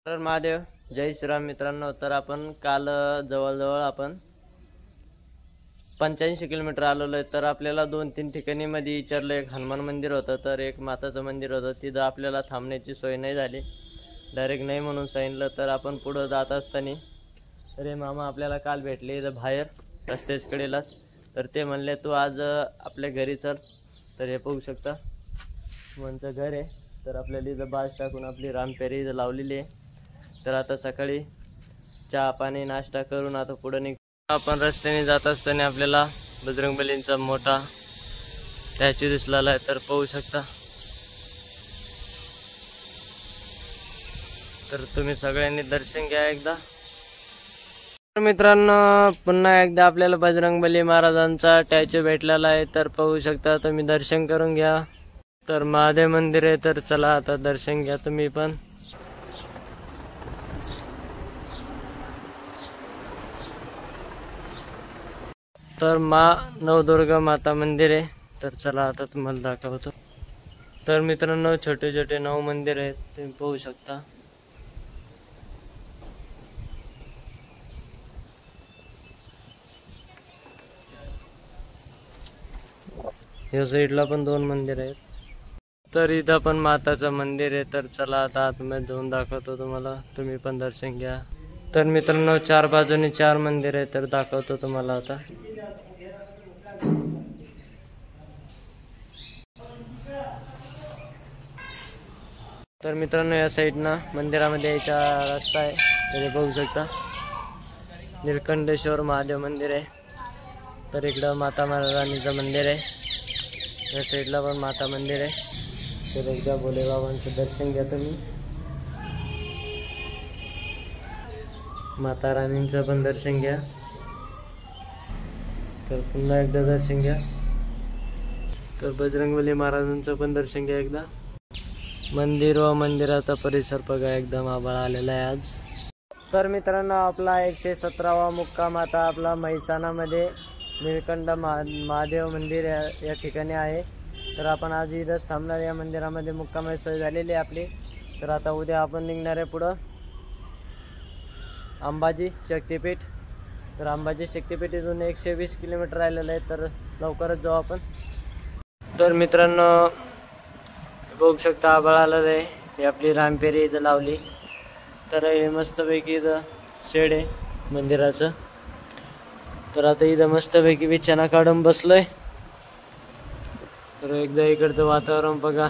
तर महादेव, जय श्रीराम मित्रांनो. तर आपण काल जवळजवळ आपण 85 किलोमीटर आलेलो आहे. तर आपल्याला 2-3 ठिकाणी मध्ये विचारलं, एक हनुमान मंदिर होतं, तर एक माताचं मंदिर होतं. तिथं आपल्याला थांबण्याची सोय नाही झाली, डायरेक्ट नाही म्हणून सांगितलं. तर आपण पुढं जात असताना तर हे मामा आपल्याला काल भेटले इथं बाहेर रस्त्याच्या कडेलाच. तर ते म्हणले तू आज आपल्या घरी चल. तर हे पाहू शकता म्हणचं घर आहे. तर आपल्याला इथं बाज टाकून आपली रामपेरी इथं लावलेली आहे. तर आता सकाळी चहा पाणी नाश्ता करून आता पुढे निघ. आपण रस्त्याने जात असताना आपल्याला बजरंगबलींचा मोठा स्टॅच्यू दिसलेला आहे. तर पाहू शकता. तर तुम्ही सगळ्यांनी दर्शन घ्या एकदा. तर मित्रांनो, पुन्हा एकदा आपल्याला बजरंगबली महाराजांचा स्टॅच्यू भेटलेला आहे. तर पाहू शकता, तुम्ही दर्शन करून घ्या. तर महादेव मंदिर आहे. तर चला आता दर्शन घ्या तुम्ही पण. तर नवदुर्गा माता मंदिर आहे. तर चला आता तुम्हाला दाखवतो. तर मित्रांनो, छोटे छोटे 9 मंदिर आहेत, तुम्ही पाहू शकता. या साईडला पण 2 मंदिर आहेत. तर इथं पण माताचं मंदिर आहे. तर चला आता आतमध्ये जाऊन दाखवतो तुम्हाला, तुम्ही पण दर्शन घ्या. तर मित्रांनो, 4 बाजूनी 4 मंदिर आहे. तर दाखवतो तुम्हाला आता. तर मित्रांनो, या साईडनं मंदिरामध्ये यायचा रस्ता आहे. तर बघू शकता, निलकंठेश्वर महादेव मंदिर आहे. तर इकडं माता महाराणीचं मंदिर आहे. या साईडला पण माता मंदिर आहे. तर एकदा भोलेबाबांचं दर्शन घ्या तुम्ही. माता राणींचं पण दर्शन घ्या. तर पुन्हा एकदा दर्शन घ्या. तर बजरंगबली महाराजांचं पण दर्शन घ्या एकदा. मंदिर व मंदिराचा परिसर बघा, एकदम आभाळ आलेला आहे आज. तर मित्रांनो, आपला 117वा मुक्काम आता आपला म्हैसाणामध्ये निळकंठ महादेव मंदिर या ठिकाणी आहे. तर आपण आज इथंच थांबणार. या मंदिरामध्ये मुक्कामाची सोय झालेली आहे आपली. तर आता उद्या आपण निघणार आहे पुढं अंबाजी शक्तिपीठ. तर अंबाजी शक्तिपीठ इथून 120 किलोमीटर राहिलेलं आहे. तर लवकरच जाऊ आपण. तर मित्रांनो, बघू शकता आभाळ आलेलं आहे. ही आपली रामपेरी इथं लावली. तर हे मस्तपैकी इथं शेड आहे मंदिराचं. तर आता इथं मस्तपैकी बिछाना काढून बसलोय. तर एकदा इकडचं वातावरण बघा,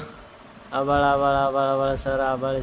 आभाळ आभाळ आभाळ आभाळ सर आभाळ.